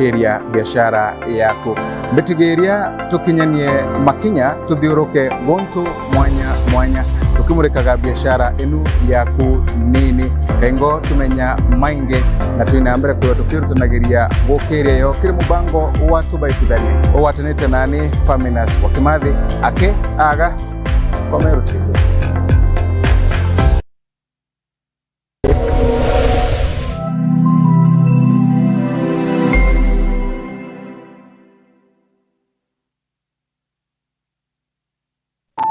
gukiria biashara yaku mbitigiria tukinyanie makinya tuthiuruke gontu mwanya tukimurikaga biashara enu yaku nini kengo tumenya mainge na tuinambere kwa tukirutanagiria gukiria yo kiri mubango wa tubaitithanie owatanite nani Faminas wa Kimathi ake aga kwa Meru TV.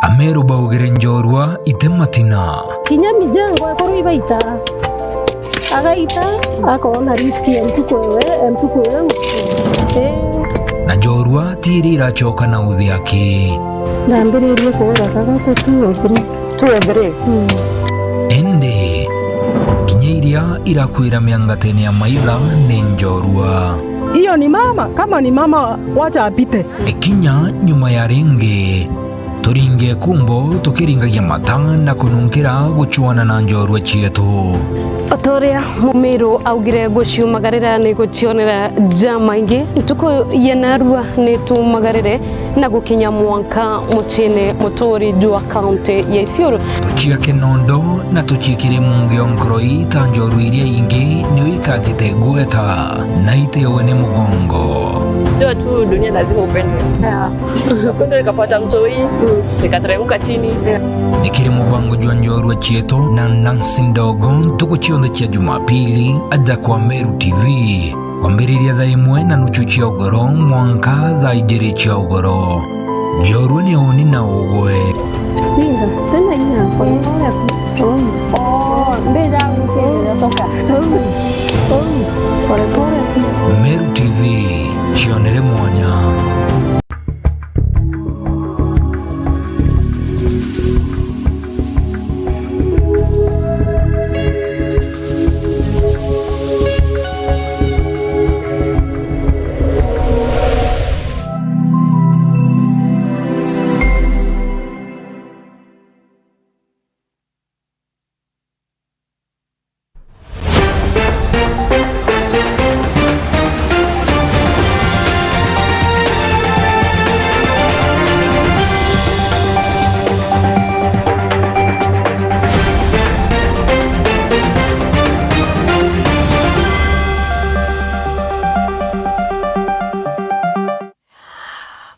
Ameru baugire njorwa itematina kinya mijango ekoro ibaita agaita akona riski ya mtuko na njorwa tiri irachoka na uthiaki ndambiririe kuora kagate tuobere ende kinya iria irakwira miangateni ya maitha ni njorwa. Hiyo ni mama, kama ni mama wacha apite. Ikinya nyuma ya ringi turinge kumbo tukiringagia matanga na kununkira guchuana na njorwa chietu. Otoria Mumiru augire guciumagarira ni gucionera jama ingi tuko yenarua ni tumagarire na gukinya mwanka muchine mutori jua county ya Isiolo tuchia kenondo na tuchikire mungi onkroi ta njorwa iria ingi ni wikagite gueta na itewe ni mugongo. Ndio tu dunia lazima upendwe. Upendo nikapata mtoi nikateremka chini. Nikiri mubango jwa njorwa chieto na Nancy Ndogo tukuchionde chia Jumapili aja kwa Meru TV kwa mbiriria thaa imwe na nuchu chia ugoro mwanka thaa igiri chia ugoro njorwa ni oni na ugwe ninga tena ina kwa hiyo ndeja ngukenya soka pole Meru TV chionere mwanya.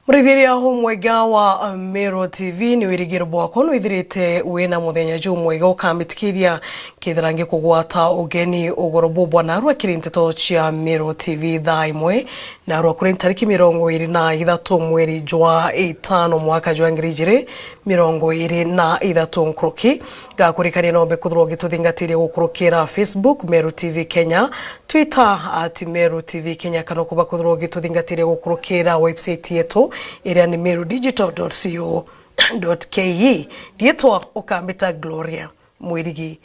Mrithiria mwega wa Meru TV ni wirigiro bwako nwithirite wina muthenya ju mwega ukamitikiria kithirange kugwata ugeni ugorobo bwana rwa kirinteto cia Meru TV thaa imwe na rwa kuri tariki 23 mweri jwa 5 mwaka jwa 2023 nkroki gakurikania nombe kuthirwo gituthingatirie gukurukira Facebook Meru TV Kenya, Twitter @Meru TV Kenya kana kuba kuthirwo gituthingatirie gukurukira website yetu iria ni merudigital.co.ke dietwa ukambita Gloria Mwirigi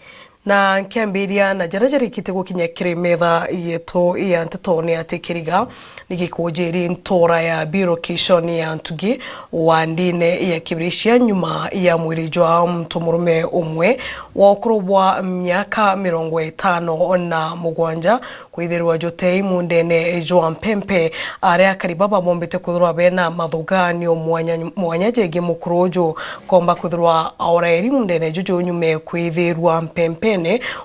na nkiambiria na jarajari kite gukinya kirimetha yetu ya ntetoni atikiriga nigikujiri ntora ya bilocation ya ntugi wandine ya kibirishia nyuma ya mwiri jwa mtumurume umwe wa ukurubwa myaka 57 kwithirwa jotei mundene jwa mpempe aria karibaba bombete kuthirwa bena mathuganio mwanya jege mukurojo komba kuthirwa aurairi mundene jojo nyume kwithirwa mpempe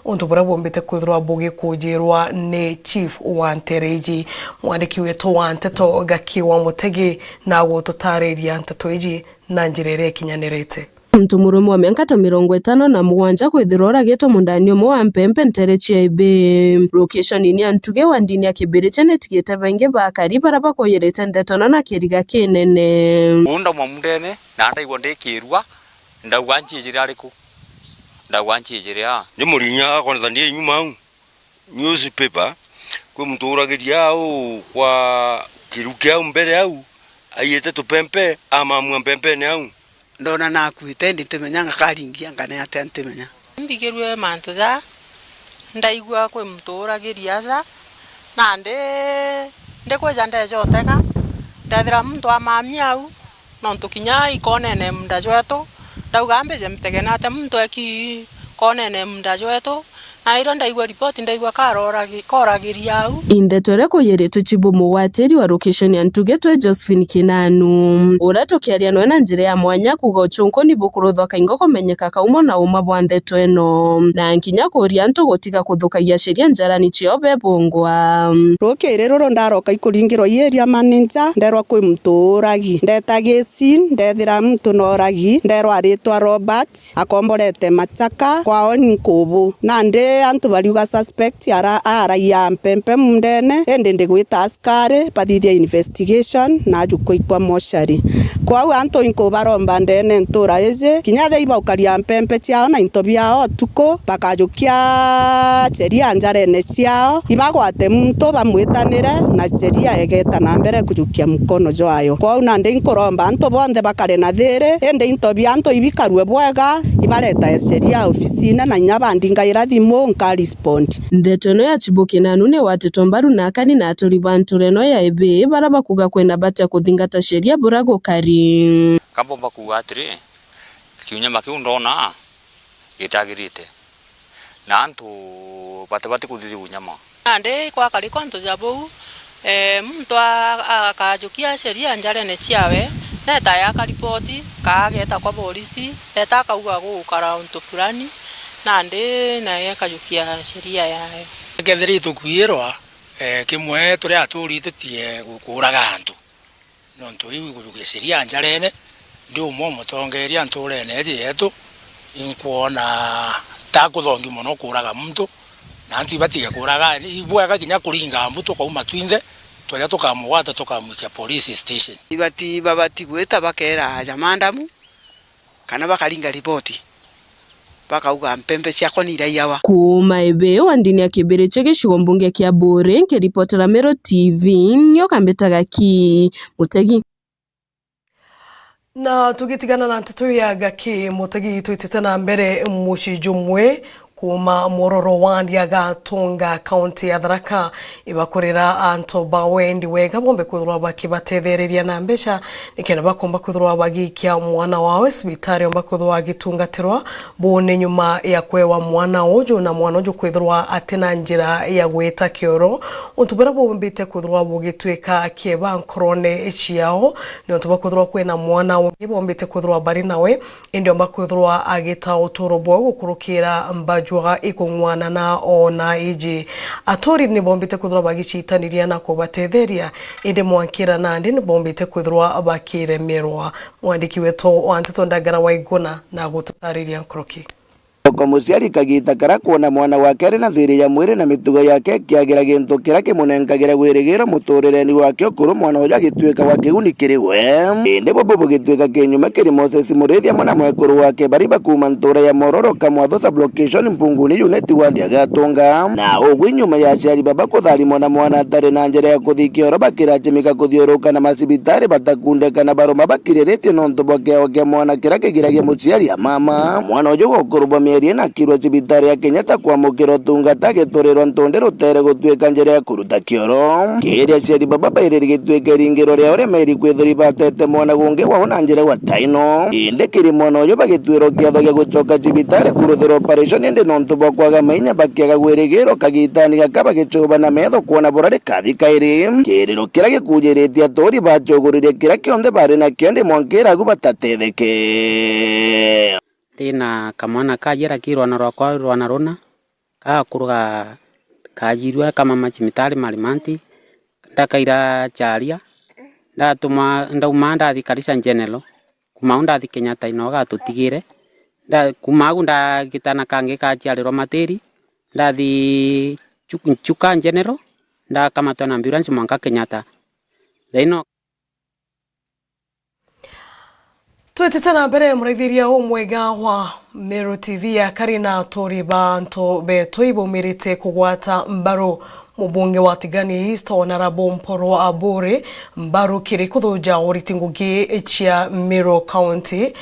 undu bura bombete kuthirwa bugi kujirwa ni Chief wa Ntereji mwandiki wetu wa Nteto Gakiwa Mutegi na gututariria nteto iji na njirere kinyanirite. Mtumurume wa miaka 57 kwithirwa uragitwo mundani umwe wa mpempe Nterechi ibe location ini antuge wa ndini ya kibiriche netigite bange bakari baraba koyerete ndetono na kiriga kinene unda mwamundene na ndaigwa ndikirwa ndagwanjijira ariku ndagwanjijira ni murinya akonza ndi nyuma newspaper kwa muturagiria au kwa kirukia mbere au ayete tupempe ama mwempempe ne au ndona nakuite nditemenyanga karingia ngane ate ntemenya mbigirwe manto za ndaigwa kwe muturagiria za na ndekweja ndejoteka ndathira muntu amamia au no ntukinya ikonene munda jwetu ndaugambe je mtegenate muntu eki konene munda jwetu na iro ndaigua ripoti ndaigua koragiria au indetore kuyeretu chibo muwateri wa location ya Ntugetwe Josephine Kinanu ura tukiaria no na njira ya mwanya kuga uchunko ni bukurutho kaingo kumenyeka kaumo na uma bwa ndeto eno na nkinya kuria ntu gutiga kuthukagia sheria njarani cio bebungwa rukiri ruru ndaroka ikuringirwo yeria manager nderwa kwi mturagi ndetagisi ndethira mtu noragi nderwa aritwa Robert akomborete Machaka kwao ni Nkubu na ndi antu bariuga suspect ara ya Mpempe mundene ende ndigwita askari bathithia investigation na juko ikwa moshari kwao antu inko baromba ndene ntura eze kinya thei baukaria Mpempe ciao na intobiao tuko bakajukia sheria njarene ciao ibagwate muntu bamwitanire na sheria egeta na mbere kujukia mkono jwayo kwao na ndi nkoromba antu bonde bakare na thire ende intobia antu ibikarwe bwega ibareta sheria ofisina na nyabandi ngaira thimo nka respond ndetono ya Chibo Kinanu ne watetwa mbaru na akani na atori bantu reno ya ebe baraba kuga kwenda batia kuthingata sheria burago kari kambomba kuga atiri kiunyama kiu ndona gitagirite na antu batebati kuthithia unyama ande kwa kali kwanto jabo mtu akajukia sheria njarene ciawe neta yaka ripoti kageta kwa polisi eta kauga gukara untu fulani na ndi na yakajukia sheria yayo kethiri tukwirwa kimwe turi aturitie gukuraga antu nontu iwi gujukia sheria njarene ndi umo mutongeria nturene yetu inkuona ta kuthongi muno kuraga muntu na antu ibatige kuraga ibwaga kinya kuringa mbuto kwa uma twinze twaja tukamwata tukamwikia police station babati gweta bakera jamandamu kana bakaringa ripoti bakauga Mpempe ciako ni iraiawa kuma ebe wandini ya kibere chege shigombunge kia bore nke ripotera Mero TV nyo kambetaga ki Mutegi na tugitigana na nteto ya gaki Mutegi twitete na mbere mushijumwe kuma mororo wandi ya gatunga county ya Tharaka ibakorera anto bawendi wega bombe kuthurwa bakibatethereria na mbesha nikena bakomba kuthurwa bagikia mwana wawe sibitari omba kuthurwa gitungatirwa bone nyuma ya kwewa mwana ojo na mwana ojo kuthurwa atena njira ya gweta kioro untubera bombite kuthurwa bugitweka kieba nkorone echiao ni utuba kuthurwa kwena mwana wonge bombite kuthurwa bari nawe indi omba kuthurwa agita uturo bwo gukurukira mbaju ikungwana na ona iji atori ni bombite kuthurwa bagichitaniria na kubatetheria indi mwankira nandi ni bombite kuthurwa bakiremerwa mwandiki weto wanteto Ndagara Waiguna na gututariria nkroki Kwa muciari kagita kara kuona mwana wake ari na thiri ya mwiri na mitugo yake kiagira gintu kira kimunenkagira gwirigira muturireni wake okuru mwana uyu agitwika wa kiguni kiriwe indi bobo bugitwika kinyume kiri Moses Murithia mwana mwekuru wake bari bakuma ntura ya Mororo Kamwatho sublocation Mpunguni unit wa Ndiagatunga na ugu nyuma ya aciari baba kutharimwo na mwana atari na njira ya kuthikio ro bakirachimika kuthiuruka na macibitari batakundeka na baroma bakiriretie nontu bwakeo kia mwana kira kigiragia muciari ya mama mwana uyu gokurubwa mieri na kirwa cibitari ya Kenyatta kwa mukiro tungata giturirwa ntonde rutere gutwika njira ya kuruta kioro kiria ciari baba bairiri gitwika ringiro ria ore meri kwithuri batete mwana gungi wao na njira wa taino inde kiri mwana uyu bagitwiro kiatho gia gucoka cibitari kuruthira operation inde nontu bokwaga mainya bakiaga gwirigiro kagitani gakaba gicuba na metho kuona borari kathi kairi kiriro kira gikujiritie atori bacuguririe kira kionde bari na kionde mwankira gu batatetheke na kamwana kajira kirwana rwakwa rwana runa kakuruga kajirwa kama machimitari malimanti ndakaira charia ndatuma ndauma ndathi Karisa General kuma ndathi Kenyatta ino gatutigire kumagu ndagitana kange kachiarirwa materi ndathi Chuka General ndakamatwa na ambulance mwanka Kenyatta thino twetete na mbere muraithiria umwega wa Mero TV ya karina tori banto beto ibumirite kugwata mbaru mubunge wa Tigani East Honorable Mporo Abure mbaru kiri kuthuja uritingugi chia Mero County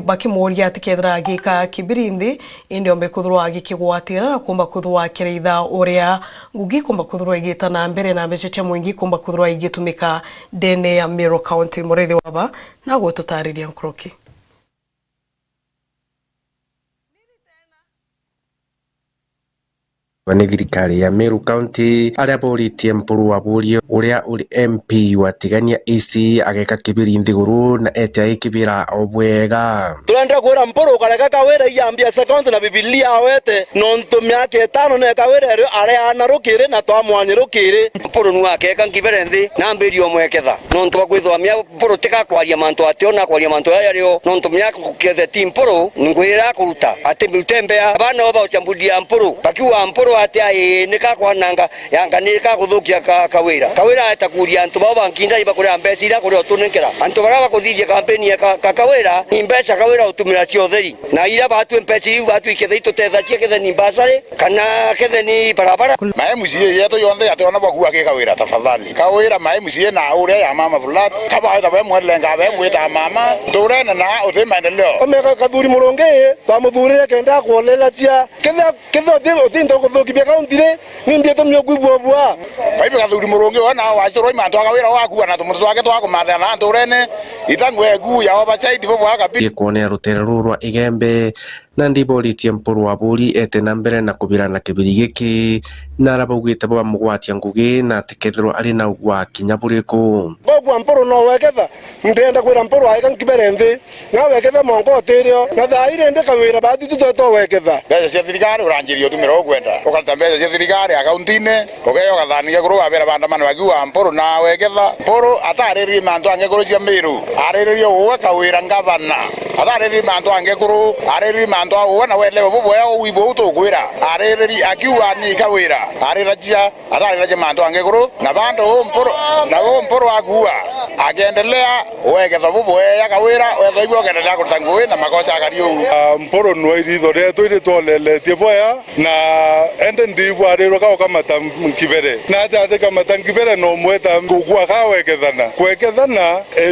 bakimuria tikethra gika kibirindi indi ombe kuthurwa agikigwatira na kumba kuthurwa kireitha uria ngugi kumba kuthurwa igita na mbere na mbeche mwingi kumba kuthurwa igitumika dene ya Mero County murethi waba na gututariria nkroki Wani thirikari ya Meru County aria boritie Mpuru wa Burio uria uri MP wa Tigania East ageka kibiri nthiguru na ete kibira obwega. Turenda kwira Mpuru kareka kawira yambia second na Biblia awete nonto myaka 5 na kawira rio aria narukire na twamwanyirukire Mpuru nu akeka kibere nthi na mbirio mweketha nonto bakwithwa mya Mpuru tika kwaria manto atio na kwaria manto yario nonto myaka kukethe ti Mpuru ngwira kuruta ati mutembea bana baba uchambudia Mpuru bakiwa Mpuru ati ai nika kwananga yanga nika kuthukia kawira atakuria antu baba nkinda ibakuria mbesi ira kuria tunikira antu bara bakuthithia kampeni ya kawira ni mbesa kawira utumira cio theri na ira batu mbesi batu ikethe tutetha cie kethe ni basare kana kethe ni barabara mae mucie yeto yonde ati ona bagua ke kawira tafadhali kawira mae mucie na uria ya mama flat kaba ita be mwelenga be mwita mama turene na uthi maendeleo omeka kathuri muronge twamuthurire kenda kuolela cia kethe uthi kuthuki bia kauntire ni mbia tumyo kwibwa baibe kathuri muronge wana waciroi mantu akawira waku na tumutu twake twakumatha na turene itangwe ku ya obachaidi bo bwa kapi kuonea rutere rurwa igembe na ndiboritie Mpuru wa Buri ete na mbere na kubirana kibiri giki na arabugite bwa mugwatia ngugi na tikethero ari na ugwa kinya buriku bogwa Mpuru no weketha ndenda kwira Mpuru aika kibere nthi na weketha mongo otirio na thaire ndi kawira bati tutoto weketha mbeca cia thirikari uranjirio tumiro kwenda ukata mbeca cia thirikari akaunti-ini ugeyo gathania kuru wabera bandamano wakiwa Mpuru na weketha Mpuru atariri mantu angekuru cia Meru ariri uwe kawira ngavana atariri mantu angekuru ariri mantu wana welewe bubo yao wibo utokwira ariri akiwa ni kawira ariraja atariraja mantu angekuru na bando Mpuru agua agendelea weketha bubo ya kawira wetha ibo agendelea kutangui na makosa akario Mpuru no iritho reto iri toleletie boya na ende ndibwa rero ka kamata kibere na ate kamata kibere no mweta ngugwa ka wekethana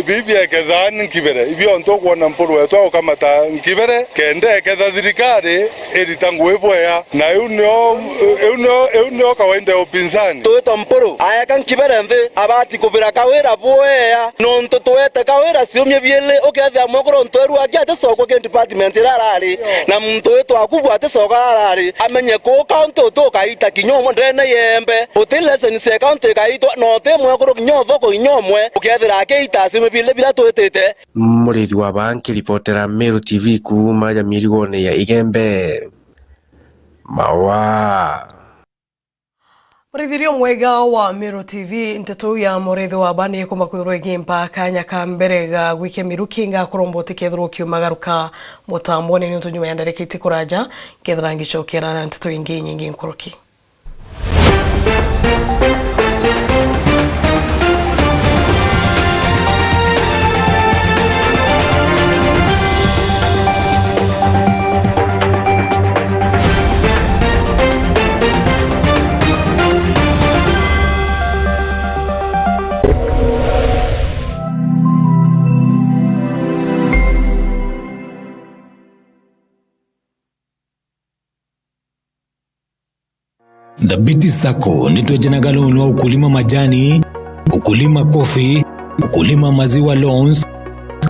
bibi ekethani kibere ibyo ntokuona Mpuru wetu kamata kibere kende eketha thirikari eritangwe boya na eunio kawaida upinzani tuweta Mpuru ayaka kibere nthi abati kubira kawira boya nonto tuwete kawira siumye biele okethia mokoro ntweru agiate soko ke department rarari na muntu wetu akubwa ate soko rarari amenye ko county to kaita kinyomo ndene yembe utilesen se county kaito no te mokoro kinyovo ko inyomwe okethira keita siumye biele bila tuwetete murithi wa banki reportera Meru TV kuma ya mirigone ya igembe mawa Murithirio mwega wa Meru TV nteto ya murethi wa bani kuma kuthurwe gimpa kanya ka mbere ga gwike mirukinga kurombo tikethro kiumagaruka mutambone ni untu nyuma yandarekete kuraja kethra ngicokera na nteto ingi nyingi nkuruki Thabiti Sacco ni twejenaga loan wa ukulima majani, ukulima coffee, ukulima maziwa loans,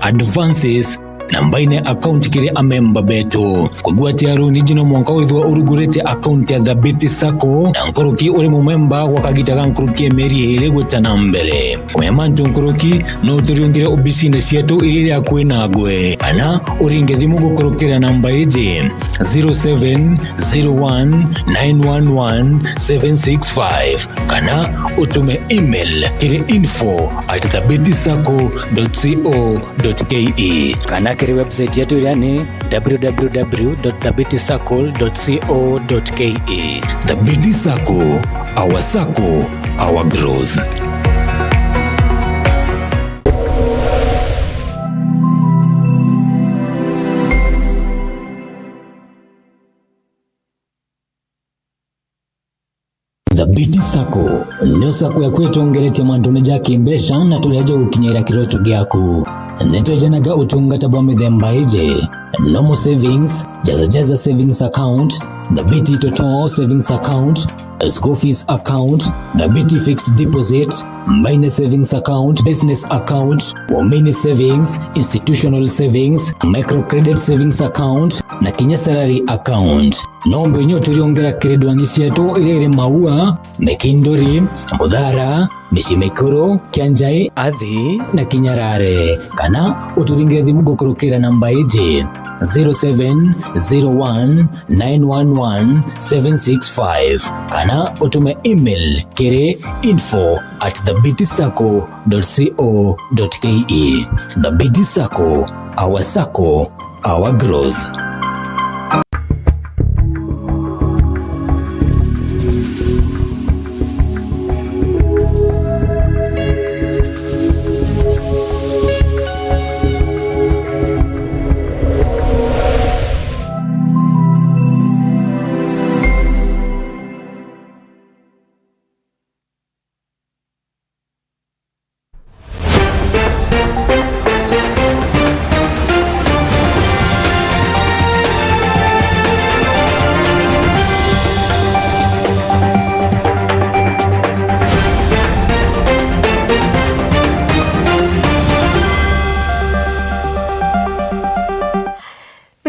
advances na mbaine account kire amemba beto kugwatia runi jino mwanka withwa urugurete account ya Thabiti Sacco na nkoroki uri mumemba wakagitaga nkoroki emeri ile gwetana mbere kumemantu nkoroki no turiongire obisine sietu ile ya kwena gwe ana uringe thimu gukorokera namba eje 0701911765 kana utume email kire info@thabitisacco.co.ke kana kiri website yetu yani www.thabitisacco.co.ke. Thabiti Sacco, our Sacco, our growth. Thabiti Sacco nyo sako ya kwetongerete mantune jaki mbesha na tuleja ukinyira kiroto gyaku netwejenaga utungata bwa mithemba ije normal savings, jaza savings account, Thabiti Total savings account, school fees account, the BT fixed deposit, minor savings account, business account, women savings, institutional savings, microcredit savings account na kinya salary account. Nombe nyo turiongera kiredwangi cietu irere Maua, Mekindori, Muthara, Mishimekuro, Kianjai, Athi na Kinyarare. Kana uturingire thimu gukurukira namba iji 0701911765 kana utume email kire info@thebitsacco.co.ke. The BT Sacco, our Sacco, our growth.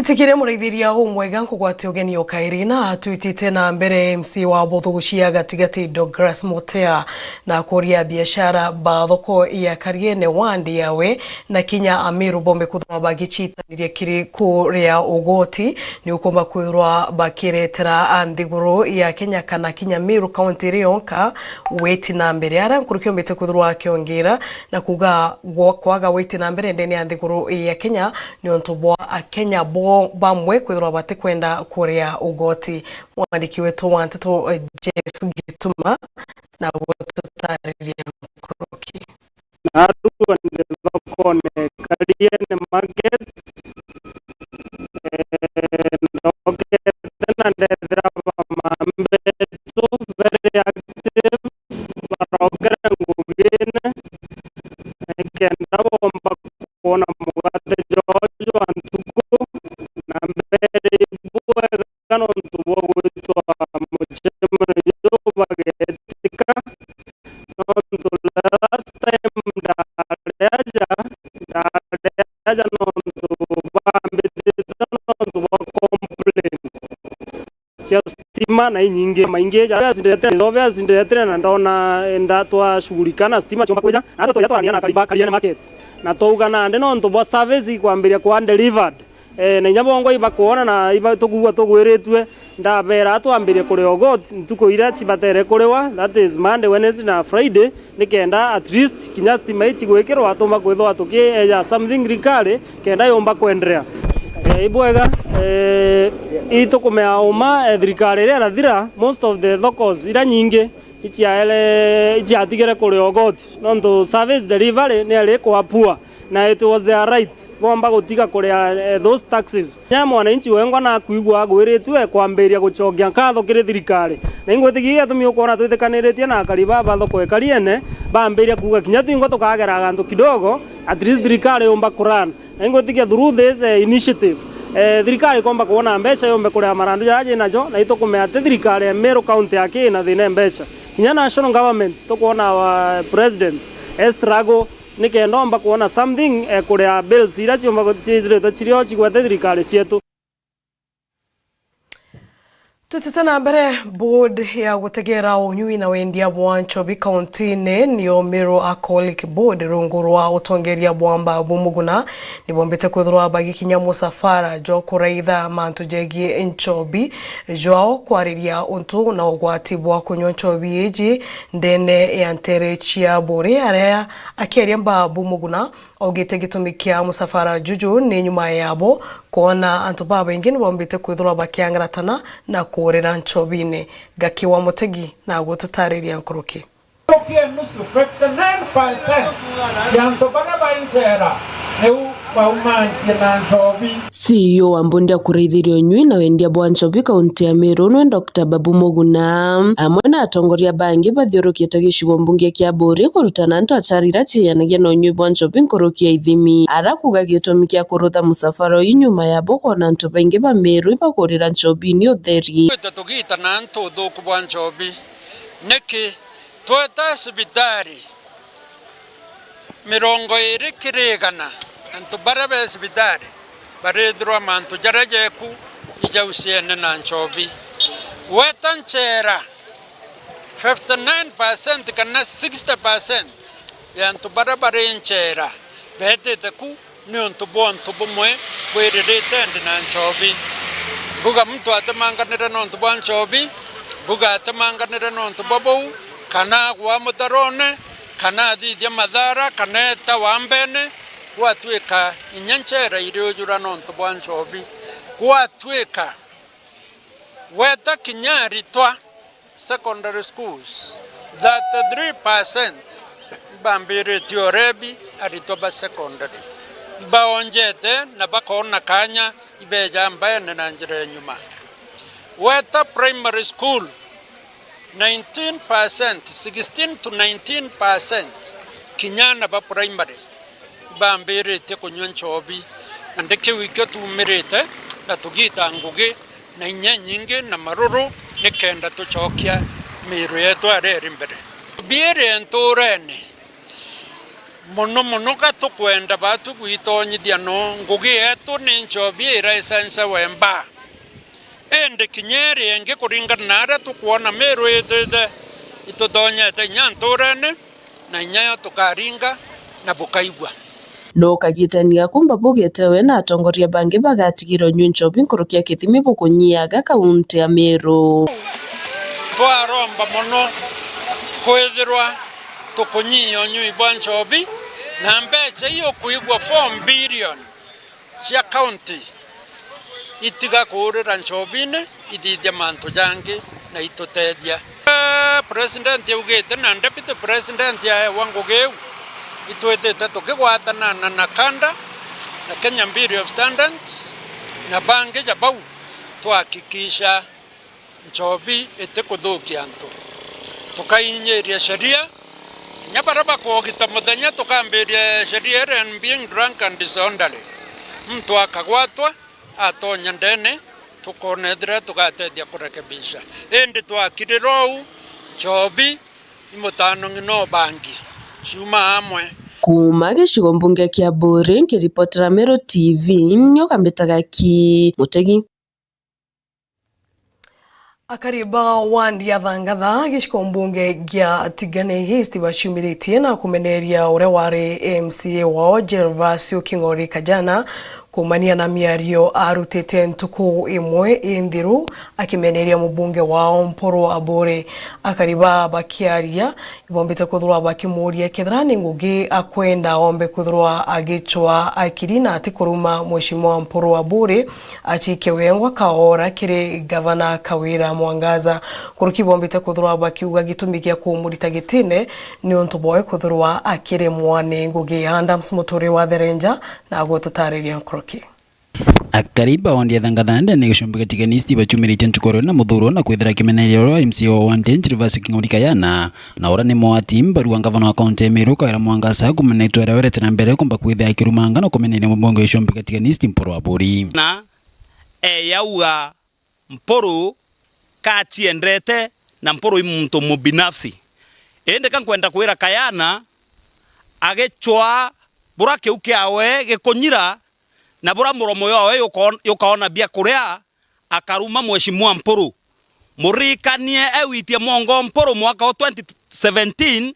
Tikire mureithiria umwega nkugwate ugeni okairina twitite na mbere MC wa Buthugucia gatigati Douglas Motea na kuria biashara bathoko ya Kariene wandi yawe na kinya Amiru bombe kuthwa bagichitanirie kiri kuria ugoti ni ukomba kwirwa bakiretera andiguru ya Kenya kana kinya Amiru county rionka weti na mbere ara nkurukio mbete kuthwa kiongera na kuga kwaga weti na mbere ndeni andiguru ya Kenya ni ontobwa a Kenya bamwe kwithirwa bate kwenda kuria ugoti. Mwandiki wetu wa Nteto Jeff Gituma na gututariria mkuruki naruwa ndokone Kariene market noketena ndethira mambetu very active barogera ngugine kenda bomba kuona mugate jojo antuku na mbere bwega kano ntubo gwitwa muchemre yo bagetika nontu last time ndaja nontu bambetita nontu ba complain stima na nyingi maingi zovya zindetere na ndona ndatwa shughulika stima chomba kweja nato toyatwania na Kariene market na tougana ande nontu bwa service kwambiria kwa delivered na nyabongo iba kuona na iba tugua tugwiritwe ndabera atwambirie kuri ogot ntuko ira chibatere kuriwa, that is Monday, Wednesday na Friday nikenda at least kinya stima ichi gwikirwa atuma kwithwa tukie something rikale kenda yomba kwenderea ibwega itukumea uma thirikari ria rathira most of the locals ira nyingi ichiatigire kuri ogoti nontu service delivery ni ari kwa poor na it was their right bomba gutiga kuria those taxes nya mwananchi wengwa na kuigwa gwiritwe kwambiria guchogia nkatho kiri thirikari na ingwetigia tumi ukona twithikaniretie na Kariba bathoko Kariene bambiria kuga kinya twingo tukagera gantu kidogo at least thirikari yomba kuran na ingwetigia through this initiative thirikari komba kuona mbeca yombe kuria marandu yaje najo na itukumea thirikari ya Meru county yake na thine mbeca kinya national government tukuona wa president struggle nikendomba kuona something kuria bills ira chiomba chithire chirio chigwete thirikari cietu. Tutitana mbere board ya gutegera unyui na wendia bwa Nchobi county-ini niyo Meru Alcoholic Board rungurwa utongeria bwamba bumuguna ni bombete kwithirwa bagikinya musafara jo kuraitha mantu jegi Nchobi jo kwariria untu na ugwati bwa kunywa Nchobi iji ndene ya ntere chia buri aria akiaria mba bumuguna ogete gitumikia musafara juju ni nyuma yabo kuona antu baba ingine bombete kwithirwa bakiangaratana na kurira Nchobine. Gakiwa Mutegi na gututariria nkuruki. Nusu 59% ya ntobana ba inchera. CEO wa Mbundi akureithirio nyui na wendia bwa Nchobi kaunti ya Meru nwe Dr. Babu Muguna amwe na atongoria bangi bathiurukiite gicigo mbunge kia Buri kurutana antu acharira cianagia na unyui bwa Nchobi nkurukia ithimi ara kuga gitumi kia kurutha musafara inyuma ya boko na antu baingi ba Meru bakurira Nchobi ni utheri tugita na antu thuku bwa Nchobi niki tweta cibitari 20 kirigana antu barabe cibitari barithirwa mantu jarajeku ijausiene na Nchobi weta nchera 59% kana 60% ya antu barabare nchera betete ku ni antu bumwe bwiririte ndi na Nchobi buga mtu atamanganira na antu bwa Nchobi buga atamanganira na antu bobo kana gwa mutarone kana thithia mathara kana ta wambene gwatwika inyanchera iriujura nontu bwa Nchobi gwatwika weta Kinyari twa secondary schools that 3% bambire tiorebi aritoba secondary baonjete na bakona kanya ibeja mbene na njire nyuma weta primary school 19%, 16 to 19% kinyana ba primary bambirite kunywa Nchobi andike wikyo tumirite na tugita ngugi na inya nyingi na maruru nikenda tuchokia miru yetu areri mbere biere nturene mono katukwenda batu gwitonyithia no ngugi yetu ni Nchobi ira esense wemba ende Kinyeri enge kuringana na ara tukuona Meru itete itutonyete nyanturene na inyayo tukaringa na bukaigwa no kagitania kumba bugetewe na atongoria bangi bagatigiro nyui Nchobi nkurukia kithimi bukunyiaga kaunti ya Meru twaromba mono kwithirwa tukunyio nyui bwa Nchobi na mbeche iyo kuigwa 4 billion cia county itiga kurira Nchobine ithithia mantu jangi na itutedia president ugite na deputy president ya wangugeu itwetete tukigwatana na kanda na Kenya Bureau of Standards na bangi jabau tuhakikisha Nchobi itikuthukia antu tukainyeria sheria nyabaraba kugita muthenya tukambiria sheria and being drunk and disorderly mtu akagwatwa atonya ndene tukonethira tugateithia kurekebisha indi twakirirou Nchobi imutano ngino bangi cuma amwe kuma gicigo mbunge kia Buri nkiripotera Meru TV nyokambitaga ki Mutegi akariba wandi ya thangatha gicigo mbunge gia Tigani East baciumiritie na kumeneria uria wari MCA wao Gervasio King'ori Kajana kumania na miario arutete ntuku imwe indhiru akimeneria mubunge wao Mporo Abore akariba bakiaria ibombete kuthurwa bakimuria kithrani ngugi akwenda ombe kuthurwa agichwa akirina ati kuruma mheshimiwa Mporo Abore achike wengwa kaora kiri gavana Kawira Mwangaza kuruki bombete kuthurwa bakiuga gitumikia kumurita gitine ni onto boy kuthurwa akire mwane ngugi Adams Muturi wa The Ranger na gututariria akariba ondia thangathande ni gicumbi Tigani East bacumirite ntukoro na muthuro na kwithira kimeneria ro MCA wa Wandenge Gervasio King'ori Kajana na ora ni mwati mbaru ngavana wa kaunti ya Meru Kawira Mwangaza kumenetwa ra werete na mbere kumba kwithira kirumanga na kumeneria mubongo gicumbi Tigani East Mporo Aburi na yauga Mporo kachiendete na Mporo imuntu mubinafsi ende kankwenda kwira Kayana agechwa burake ukiawe gikunyira na bura muromo yowe yukaona bia kuria akaruma mheshimiwa Mporo murikanie ewitie mongo Mporo mwaka wa 2017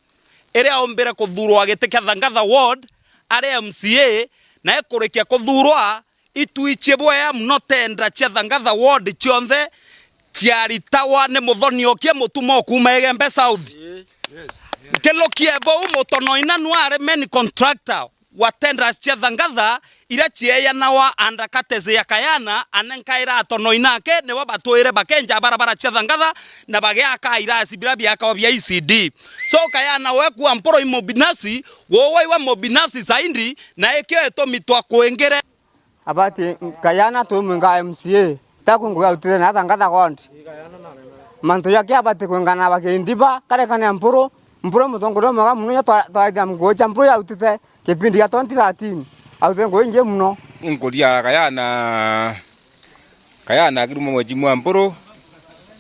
ere ombere kuthurwa agitikia Thangatha ward are MCA na ekurikia kuthurwa itwichie boya mnotenda cia Thangatha ward chionthe ciaritawa ne muthoni okie mutuma kuma Egembe South kelo kiebo mutono ina nuare many contractor wa tenders cia Thangatha ira cieyanawa andakateze ya Kayana anenkaira atono inake ne wabatwire bakenja barabara cia Thangatha na bagiaka irasi bila biaka bya ECD. So Kayana wekuwa mporo imo binafsi wowe wa mobinafsi zaindi na ekyo eto mitwa kuengere abati Kayana tu munga MCA takunguga utire na Thangatha konti manto yake abati kwengana bakindiba kare kana mporo mutongoro mwaga muno twaithia mgocha mporo ya utite kipindi ya 2013 authe ngoinge muno inkuria Kayana kirumo mweji mwa mporo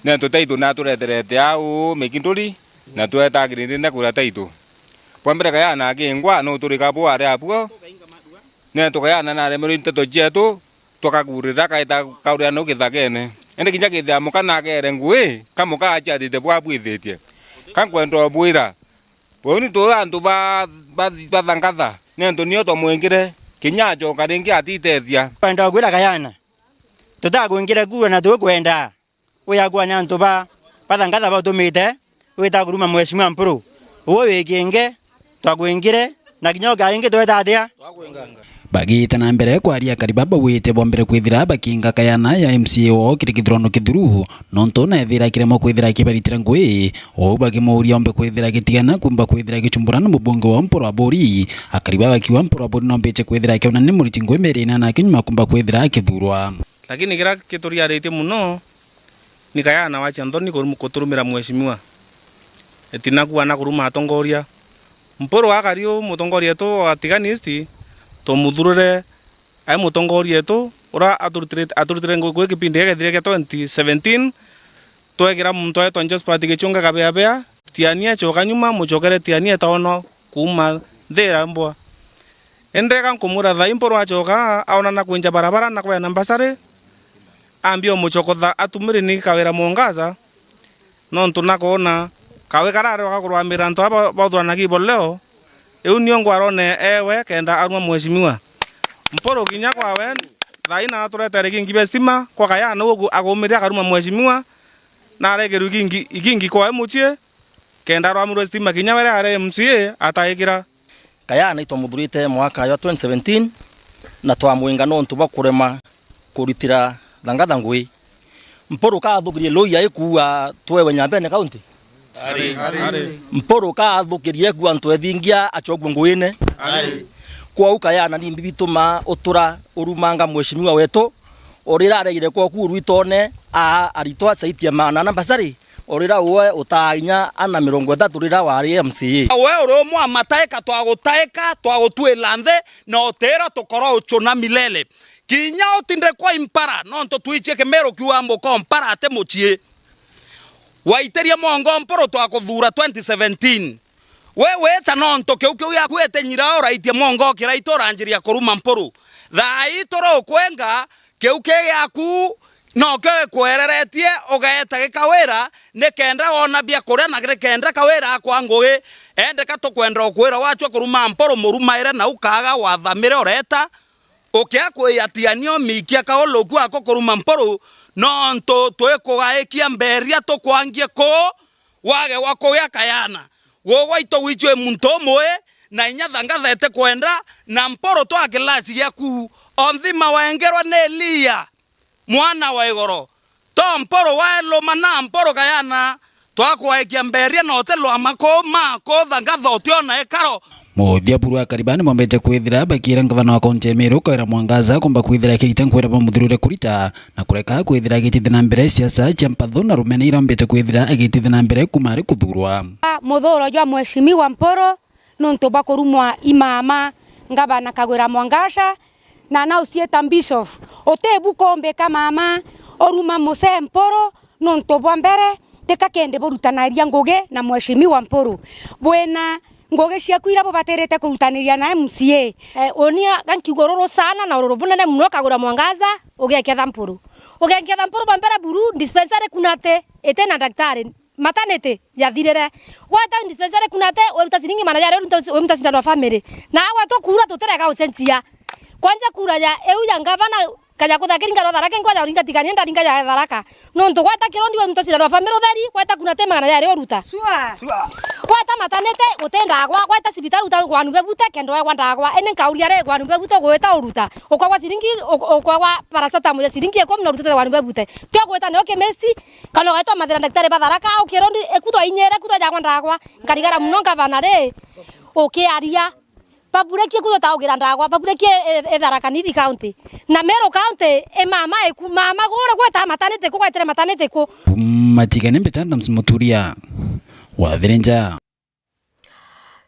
na tutaitu na tureterete au mikinduri na twetagirinde na kura taitu kwambere Kayana kingwa no turika bwa ari apuo na tukayana na remero inteto jetu tukagurira kaita kauria no githagene ende kinya githia mukana gere ngui kamuka acha dite bwa bwithetie kankwendo bwira boni to andu ba Thangatha nendo nio to mwengire kinyajo karingi atitethia kwenda gwira Kayana tutagwingira gura na tukwenda uyagwa na andu ba Thangatha batumite wita kuruma mheshimiwa mpuru uwe wikenge twagwingire na kinyo garingi twetathia bagita na mbere kwaria karibaba wite bombere kwithira bakinga Kayana ya MCA wo kirikithrono kithuru nonto na ethira kiremo kwithira kibaritira ngui o bagimuria ombe kwithira gitigana kumba kwithira gichumburana mubunge wa mporo abori akaribaba kiwa mporo abori no mbeche kwithira kiona ni muriti ngui merina na kinyuma kumba kwithira kithurwa lakini kira kituria rete muno ni Kayana wacha ndoni kuturumira mheshimiwa etina kuwa na kuruma atongoria mporo akario mutongoria to atiganisti to muthurure ai mutongoria to ora aturutire ngwe kipindi gethire ke 2017 twegira muntu aitwa Josphat Gichunga kabea tiania choka nyuma muchokere tiania taono kuma thera mbwa endeka nkumura tha imporo achoka aona na kwinja barabara na kwa nambasare ambio muchokotha atumire ni kawera mongaza no ntunakona kawe karare wakakurwamira ntu aba bathurana kibo leo eu niongo arone ewe kenda aruma mheshimiwa mporo kinya kwawe thaina turetere kingi stima kwa Kayana ugu agomiria karuma mheshimiwa na aregeru ikingi kwa muchie kenda arwa stima kinya were are MCA ataikira Kayana ito muthurite mwaka wa 2017 na twamwinga no ntu bakurema kuritira Thangatha ngui mporo ka thugirie loya ikuwa twewe Nyambene county mporo ka thugirie ikuwa ntu ethingia achogwe nguine kwa Kayana ni mbituma utura urumanga mheshimiwa wetu orira aregire kwa kurwitone aritwa saitia mana na basari orira uwe utainya ana 30 rira wari MCA we oro mwa mataeka twagutwila nthe na otera tukoro uchuna milele kinya otinde kwa impara no nto twiche kemero kiwa mboko mpara ate muchie waiteria mongo mporo twakuthura 2017 wewe ta no nto kiu ya kwete nyira ora itie mongo kiraito ranjiria kuruma mporo thai toro kwenga kiu yaku no ke kwereretie ogeta gikawira ne kenda ona bia kuria na kenda kawira kwa ngugi ende ka tukwenda kwira wachwa kuruma mporo murumaire na ukaga wathamire oreta okia kwiyatianio mikia kaoloku ako kuruma mporo no nto twekugaikia mberia tukwangie ko wage wako ya Kayana wo waito wichwe muntu mwe na inya Thangathete kwenda na mporo twa kilasi yaku onthima waengerwa ne Elia mwana wa igoro to mporo waelo mana mporo Kayana twakwaekia mberia no telo amako Thangatha otiona ekaro Muthia buru akaribani mwambete kwithira bakira ngavana wa kaunti ya Meru kwera Mwangaza kumba kwithira kirita nkwera bamuthurure kurita na kureka kwithira agitithia na mbere siasa cia mpatho na rumene irambete kwithira agitithia na mbere kumari kuthurwa muthuro jwa mheshimiwa mporo nonto bakorumwa imama ngavana kagwira Mwangasha na na usieta bishop otebu kombe kama mama oruma mose mporo nonto bwa mbere teka kende borutanaria nguge na mheshimiwa mporo bwena ngoge ciaku ira baterete kurutaniria na MCA onia kankigororo sana na ororo bunene muno kagura Mwangaza ugiaketha mpuru bambera buru dispensary kunate ete na daktari maternity yathirere wata dispensary kunate oruta siringi manager oruta sindano family na watu kura tuterega ucentia kwanza kura ya eu ya ngavana kaja kuthakiri ngaro tharaka ngwa ja ringa tikania ndaringa ya tharaka no ndo gwata kirondi we mutacira ndo family utheri gwata kuna tema kana yari oruta gwata matanete gutenda gwata sibitaru ta gwanu bebute kendo we ndagwa ene kauria re gwanu bebute gweta oruta okwa siringi okwa parasata mo siringi ekom no ruta gwanu bebute tyo gweta no kemesi kana gaito mathira daktari batharaka ukirondi ekuto inyere kuto ja ndagwa ngarigara muno ngavana re okiaria paburekie kuthotaugira ndagwa paburekie Tharaka Nithi County na Meru County mama gore gweta matanete ku gwetere matanete ku matigane mbetanda msimuturia wa Thirenja.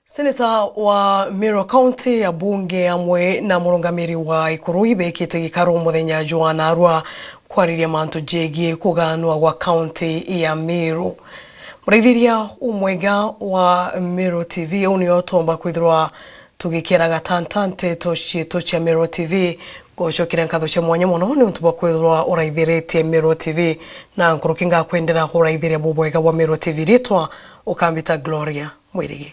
Seneta wa Meru County ya bunge amwe na murungamiri wa Ikuru ibekite gikaro muthenya Joana Arua kwariria mantu jegie kuganwa gwa county ya Meru. Muraithiria umwega wa Meru TV unio tomba kwithirwa tugikira gatantante toshieto cha Meru TV goshokira nkatho cha mwanya muno ni untu bakwithirwa uraithirite Meru TV na nkurukinga kwendera uraithire bubwega wa Meru TV ritwa ukambita Gloria Mwirigi.